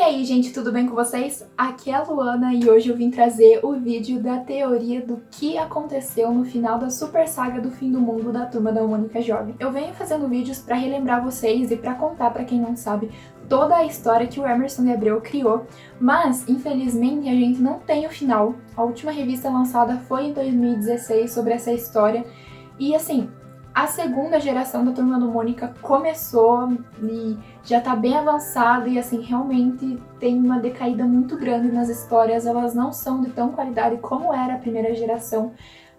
aí, gente, tudo bem com vocês? Aqui é a Luana e hoje eu vim trazer o vídeo da teoria do que aconteceu no final da super saga do fim do mundo da Turma da Mônica Jovem. Eu venho fazendo vídeos pra relembrar vocês e pra contar pra quem não sabe toda a história que o Emerson de Abreu criou, mas infelizmente a gente não tem o final. A última revista lançada foi em 2016 sobre essa história e assim, a segunda geração da Turma da Mônica começou e já tá bem avançada e assim, realmente tem uma decaída muito grande nas histórias, elas não são de tão qualidade como era a primeira geração.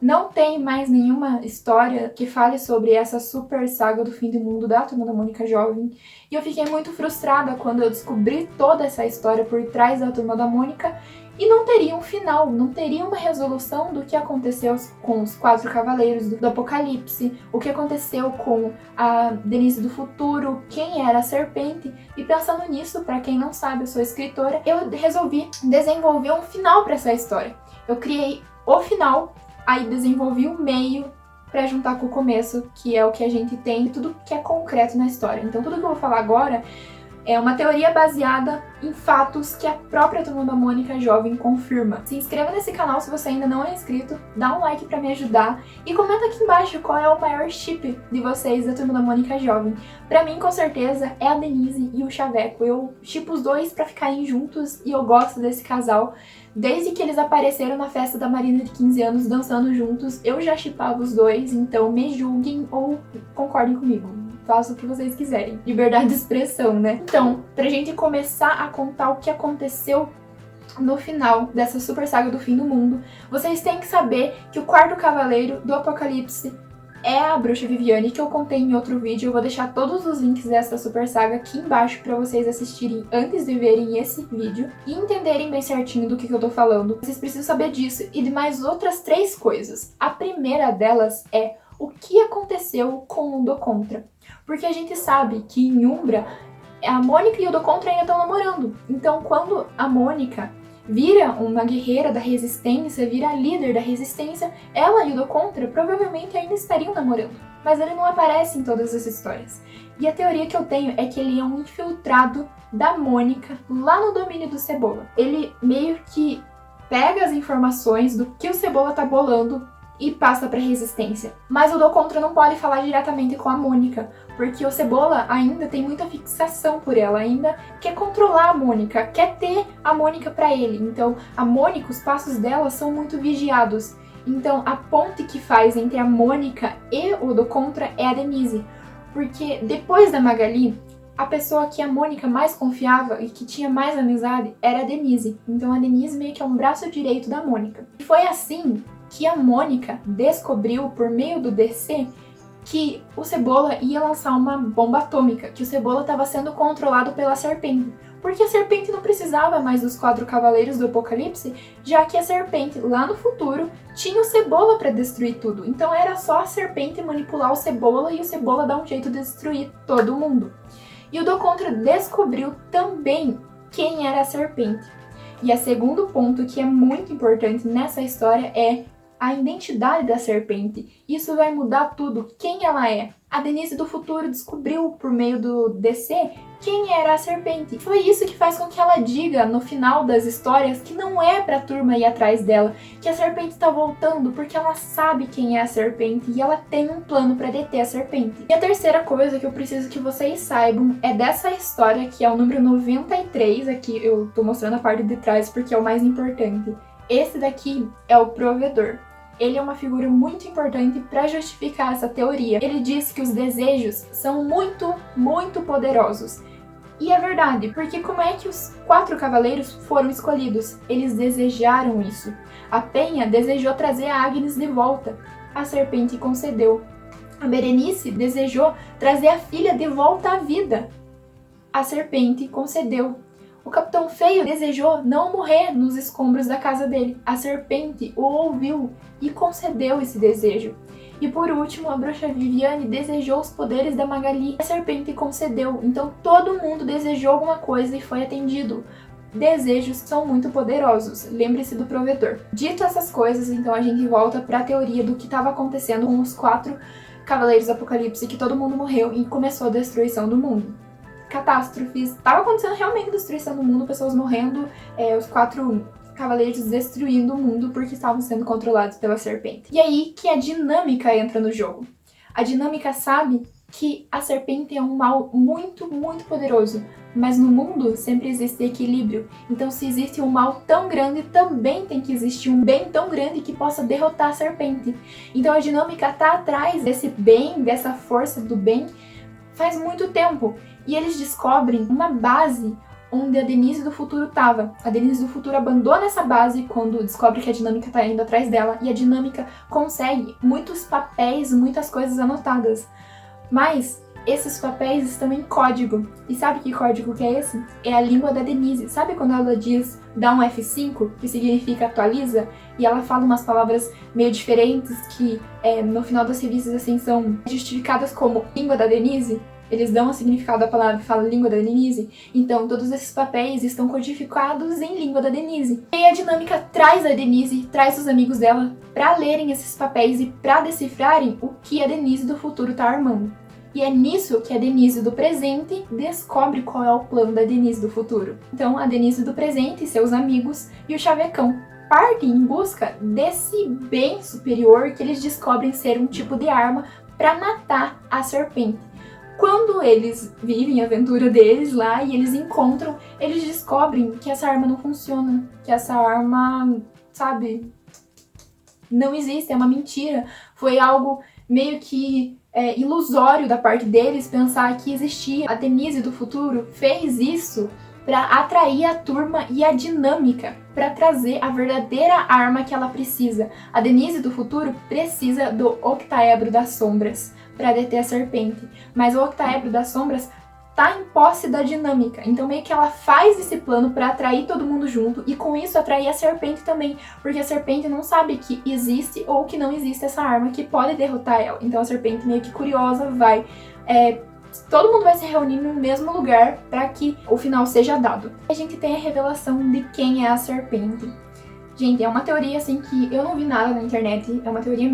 Não tem mais nenhuma história que fale sobre essa super saga do fim do mundo da Turma da Mônica Jovem. E eu fiquei muito frustrada quando eu descobri toda essa história por trás da Turma da Mônica e não teria um final, não teria uma resolução do que aconteceu com os 4 Cavaleiros do Apocalipse, o que aconteceu com a Denise do Futuro, quem era a Serpente. E pensando nisso, para quem não sabe, eu sou escritora, eu resolvi desenvolver um final para essa história. Eu criei o final, aí desenvolvi o meio para juntar com o começo, que é o que a gente tem, tudo que é concreto na história. Então tudo que eu vou falar agora é uma teoria baseada em fatos que a própria Turma da Mônica Jovem confirma. Se inscreva nesse canal se você ainda não é inscrito, dá um like pra me ajudar e comenta aqui embaixo qual é o maior chip de vocês da Turma da Mônica Jovem. Pra mim, com certeza, é a Denise e o Chaveco. Eu shippo os dois pra ficarem juntos e eu gosto desse casal. Desde que eles apareceram na festa da Marina de 15 anos dançando juntos, eu já shippava os dois, então me julguem ou concordem comigo. Façam o que vocês quiserem. Liberdade de expressão, né? Então, pra gente começar a contar o que aconteceu no final dessa super saga do fim do mundo, vocês têm que saber que o 4º Cavaleiro do Apocalipse é a Bruxa Viviane, que eu contei em outro vídeo. Eu vou deixar todos os links dessa super saga aqui embaixo pra vocês assistirem antes de verem esse vídeo e entenderem bem certinho do que eu tô falando. Vocês precisam saber disso e de mais outras 3 coisas. A primeira delas é o que aconteceu com o Do Contra. Porque a gente sabe que em Umbra, a Mônica e o Do Contra ainda estão namorando. Então, quando a Mônica vira uma guerreira da resistência, vira a líder da resistência, ela e o Do Contra provavelmente ainda estariam namorando. Mas ele não aparece em todas as histórias. E a teoria que eu tenho é que ele é um infiltrado da Mônica lá no domínio do Cebola. Ele meio que pega as informações do que o Cebola tá bolando e passa pra resistência. Mas o Do Contra não pode falar diretamente com a Mônica, porque o Cebola ainda tem muita fixação por ela, ainda quer controlar a Mônica, quer ter a Mônica pra ele. Então a Mônica, os passos dela são muito vigiados. Então a ponte que faz entre a Mônica e o Do Contra é a Denise. Porque depois da Magali, a pessoa que a Mônica mais confiava e que tinha mais amizade era a Denise. Então a Denise meio que é um braço direito da Mônica. E foi assim que a Mônica descobriu, por meio do DC, que o Cebola ia lançar uma bomba atômica, que o Cebola estava sendo controlado pela Serpente. Porque a Serpente não precisava mais dos 4 Cavaleiros do Apocalipse, já que a Serpente, lá no futuro, tinha o Cebola para destruir tudo. Então era só a Serpente manipular o Cebola e o Cebola dar um jeito de destruir todo mundo. E o Do Contra descobriu também quem era a Serpente. E o segundo ponto que é muito importante nessa história é a identidade da Serpente. Isso vai mudar tudo, quem ela é. A Denise do Futuro descobriu, por meio do DC, quem era a Serpente. Foi isso que faz com que ela diga, no final das histórias, que não é pra turma ir atrás dela, que a Serpente tá voltando, porque ela sabe quem é a Serpente e ela tem um plano pra deter a Serpente. E a terceira coisa que eu preciso que vocês saibam é dessa história, que é o número 93, aqui eu tô mostrando a parte de trás porque é o mais importante. Esse daqui é o Provedor. Ele é uma figura muito importante para justificar essa teoria. Ele diz que os desejos são muito, muito poderosos. E é verdade, porque como é que os 4 cavaleiros foram escolhidos? Eles desejaram isso. A Penha desejou trazer a Agnes de volta. A Serpente concedeu. A Berenice desejou trazer a filha de volta à vida. A Serpente concedeu. O Capitão Feio desejou não morrer nos escombros da casa dele. A Serpente o ouviu e concedeu esse desejo. E por último, a Bruxa Viviane desejou os poderes da Magali. A Serpente concedeu. Então todo mundo desejou alguma coisa e foi atendido. Desejos são muito poderosos. Lembre-se do Provedor. Dito essas coisas, então a gente volta para a teoria do que estava acontecendo com os 4 Cavaleiros do Apocalipse, que todo mundo morreu e começou a destruição do mundo. catástrofes. Tava acontecendo realmente destruição do mundo, pessoas morrendo, os 4 cavaleiros destruindo o mundo porque estavam sendo controlados pela serpente. E aí que a dinâmica entra no jogo. A dinâmica sabe que a serpente é um mal muito, muito poderoso, mas no mundo sempre existe equilíbrio. Então, se existe um mal tão grande, também tem que existir um bem tão grande que possa derrotar a serpente. Então, a dinâmica tá atrás desse bem, dessa força do bem, faz muito tempo. E eles descobrem uma base onde a Denise do futuro estava. A Denise do futuro abandona essa base quando descobre que a dinâmica está indo atrás dela, e a dinâmica consegue muitos papéis, muitas coisas anotadas. Mas esses papéis estão em código. E sabe que código que é esse? É a língua da Denise. Sabe quando ela diz dá um F5, que significa atualiza? E ela fala umas palavras meio diferentes que no final das revistas assim são justificadas como língua da Denise? Eles dão o significado da palavra e falam língua da Denise. Então, todos esses papéis estão codificados em língua da Denise. E a dinâmica traz a Denise, traz os amigos dela para lerem esses papéis e para decifrarem o que a Denise do futuro está armando. E é nisso que a Denise do presente descobre qual é o plano da Denise do futuro. Então, a Denise do presente, seus amigos e o Chavecão partem em busca desse bem superior que eles descobrem ser um tipo de arma para matar a serpente. Quando eles vivem a aventura deles lá e eles encontram, eles descobrem que essa arma não funciona, que essa arma, sabe, não existe, é uma mentira. Foi algo meio que ilusório da parte deles pensar que existia. A Denise do futuro fez isso para atrair a turma e a dinâmica, para trazer a verdadeira arma que ela precisa. A Denise do futuro precisa do octaedro das sombras para deter a serpente, mas o octaedro das sombras tá em posse da dinâmica, então meio que ela faz esse plano para atrair todo mundo junto e com isso atrair a serpente também, porque a serpente não sabe que existe ou que não existe essa arma que pode derrotar ela. Então a serpente meio que curiosa vai todo mundo vai se reunir no mesmo lugar para que o final seja dado. A gente tem a revelação de quem é a serpente. Gente, é uma teoria assim que eu não vi nada na internet, é uma teoria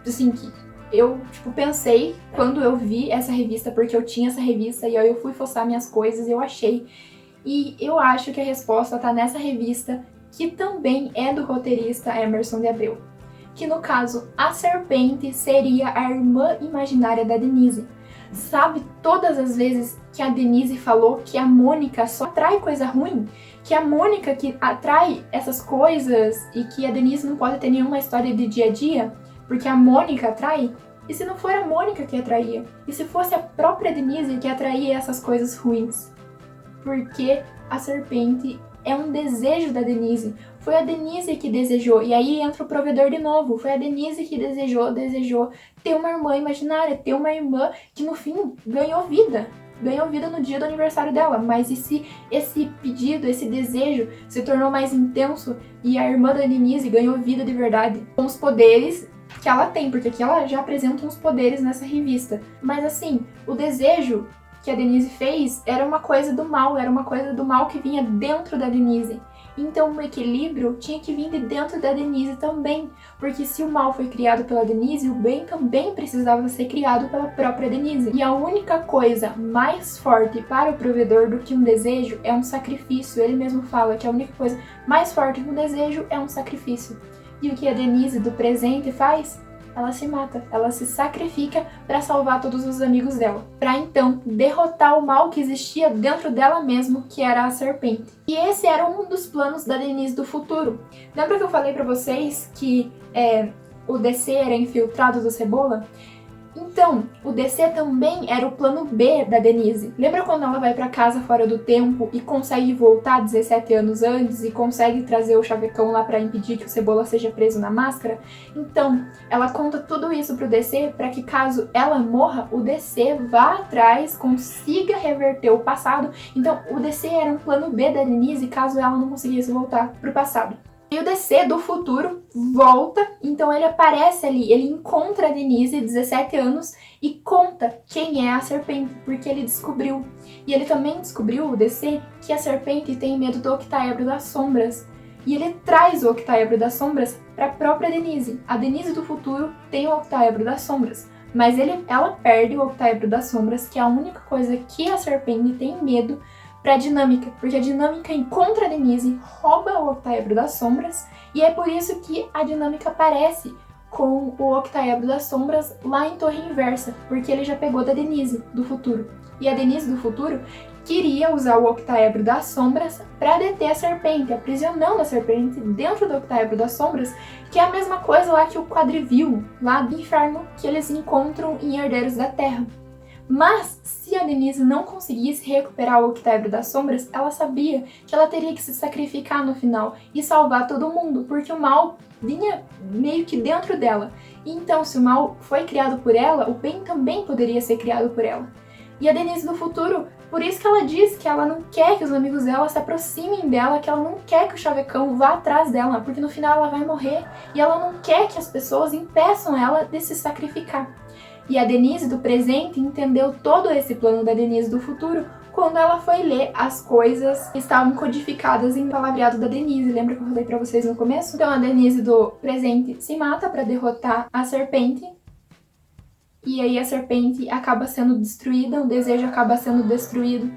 assim que eu pensei quando eu vi essa revista, porque eu tinha essa revista e aí eu fui fuçar minhas coisas e eu achei. E eu acho que a resposta tá nessa revista, que também é do roteirista Emerson de Abreu. Que no caso, a serpente seria a irmã imaginária da Denise. Sabe todas as vezes que a Denise falou que a Mônica só atrai coisa ruim? Que a Mônica que atrai essas coisas e que a Denise não pode ter nenhuma história de dia a dia? Porque a Mônica atrai? E se não for a Mônica que atraía? E se fosse a própria Denise que atraía essas coisas ruins? Porque a serpente é um desejo da Denise. Foi a Denise que desejou. E aí entra o provedor de novo. Foi a Denise que desejou ter uma irmã imaginária, ter uma irmã que no fim ganhou vida. Ganhou vida no dia do aniversário dela. Mas e se esse pedido, esse desejo se tornou mais intenso e a irmã da Denise ganhou vida de verdade? Com os poderes que ela tem, porque aqui ela já apresenta uns poderes nessa revista. Mas assim, o desejo que a Denise fez era uma coisa do mal que vinha dentro da Denise. Então o equilíbrio tinha que vir de dentro da Denise também, porque se o mal foi criado pela Denise, o bem também precisava ser criado pela própria Denise. E a única coisa mais forte para o provedor do que um desejo é um sacrifício. Ele mesmo fala que a única coisa mais forte que um desejo é um sacrifício. E o que a Denise do presente faz? Ela se mata, ela se sacrifica para salvar todos os amigos dela, para então derrotar o mal que existia dentro dela mesmo, que era a serpente. E esse era um dos planos da Denise do futuro. Lembra que eu falei para vocês que o DC era infiltrado do Cebola? Então, o DC também era o plano B da Denise. Lembra quando ela vai pra casa fora do tempo e consegue voltar 17 anos antes e consegue trazer o Chavecão lá pra impedir que o Cebola seja preso na máscara? Então, ela conta tudo isso pro DC pra que caso ela morra, o DC vá atrás, consiga reverter o passado. Então, o DC era um plano B da Denise caso ela não conseguisse voltar pro passado. E o DC do futuro volta, então ele aparece ali, ele encontra a Denise, 17 anos, e conta quem é a serpente, porque ele descobriu. E ele também descobriu, o DC, que a serpente tem medo do octaedro das sombras. E ele traz o octaedro das sombras para a própria Denise. A Denise do futuro tem o octaedro das sombras, mas ela perde o octaedro das sombras, que é a única coisa que a serpente tem medo pra Dinâmica, porque a Dinâmica encontra a Denise, rouba o octaedro das sombras, e é por isso que a Dinâmica aparece com o octaedro das sombras lá em Torre Inversa, porque ele já pegou da Denise do futuro. E a Denise do futuro queria usar o octaedro das sombras para deter a serpente, aprisionando a serpente dentro do octaedro das sombras, que é a mesma coisa lá que o Quadrivil, lá do inferno, que eles encontram em Herdeiros da Terra. Mas, se a Denise não conseguisse recuperar o octaedro das sombras, ela sabia que ela teria que se sacrificar no final e salvar todo mundo, porque o mal vinha meio que dentro dela. E então, se o mal foi criado por ela, o bem também poderia ser criado por ela. E a Denise do futuro, por isso que ela diz que ela não quer que os amigos dela se aproximem dela, que ela não quer que o Chavecão vá atrás dela, porque no final ela vai morrer, e ela não quer que as pessoas impeçam ela de se sacrificar. E a Denise do presente entendeu todo esse plano da Denise do futuro quando ela foi ler as coisas que estavam codificadas em palavreado da Denise. Lembra que eu falei pra vocês no começo? Então a Denise do presente se mata pra derrotar a serpente. E aí a serpente acaba sendo destruída, o desejo acaba sendo destruído.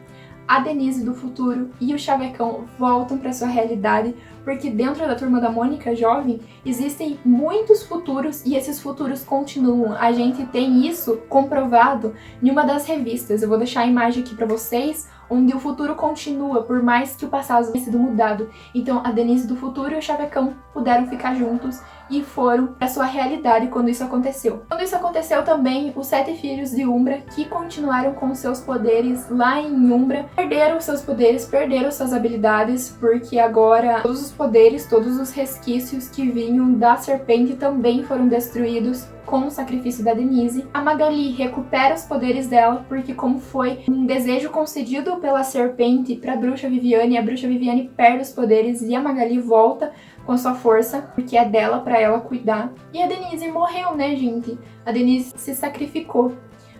A Denise do futuro e o Chavecão voltam para sua realidade, porque dentro da Turma da Mônica jovem existem muitos futuros e esses futuros continuam. A gente tem isso comprovado em uma das revistas. Eu vou deixar a imagem aqui para vocês, onde o futuro continua, por mais que o passado tenha sido mudado. Então a Denise do futuro e o Chavecão puderam ficar juntos e foram para sua realidade quando isso aconteceu. Quando isso aconteceu também, os 7 filhos de Umbra, que continuaram com seus poderes lá em Umbra, perderam seus poderes, perderam suas habilidades, porque agora todos os poderes, todos os resquícios que vinham da serpente também foram destruídos com o sacrifício da Denise. A Magali recupera os poderes dela, porque como foi um desejo concedido pela serpente para a Bruxa Viviane, a Bruxa Viviane perde os poderes e a Magali volta com sua força, porque é dela para ela cuidar. E a Denise morreu, né, gente? A Denise se sacrificou.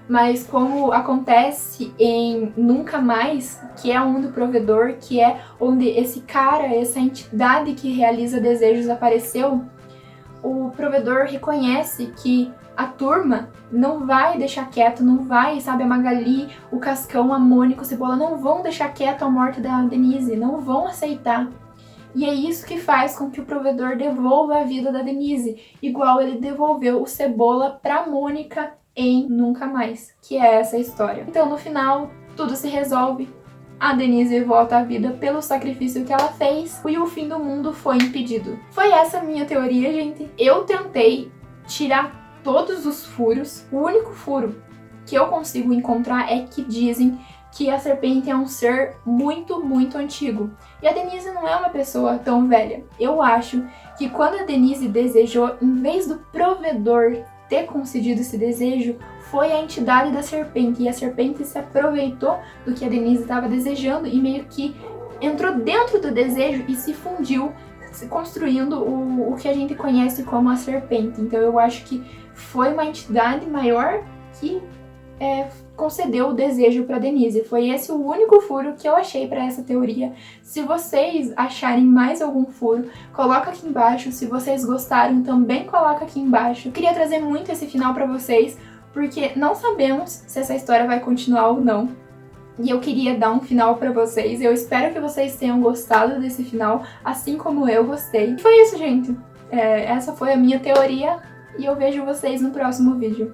Mas como acontece em Nunca Mais, que é um do provedor, que é onde esse cara, essa entidade que realiza desejos apareceu, o provedor reconhece que a turma não vai deixar quieto, não vai, sabe, a Magali, o Cascão, a Mônica, o Cebola não vão deixar quieto a morte da Denise, não vão aceitar. E é isso que faz com que o provedor devolva a vida da Denise, igual ele devolveu o Cebola pra Mônica em Nunca Mais, que é essa história. Então, no final, tudo se resolve. A Denise volta à vida pelo sacrifício que ela fez e o fim do mundo foi impedido. Foi essa a minha teoria, gente. Eu tentei tirar todos os furos. O único furo que eu consigo encontrar é que dizem que a serpente é um ser muito, muito antigo. E a Denise não é uma pessoa tão velha. Eu acho que quando a Denise desejou, em vez do provedor ter concedido esse desejo, foi a entidade da serpente. E a serpente se aproveitou do que a Denise estava desejando e meio que entrou dentro do desejo e se fundiu, construindo o que a gente conhece como a serpente. Então eu acho que foi uma entidade maior que concedeu o desejo para Denise. Foi esse o único furo que eu achei para essa teoria. Se vocês acharem mais algum furo, coloca aqui embaixo. Se vocês gostaram, também coloca aqui embaixo. Eu queria trazer muito esse final para vocês, porque não sabemos se essa história vai continuar ou não. E eu queria dar um final para vocês. Eu espero que vocês tenham gostado desse final, assim como eu gostei. E foi isso, gente. Essa foi a minha teoria e eu vejo vocês no próximo vídeo.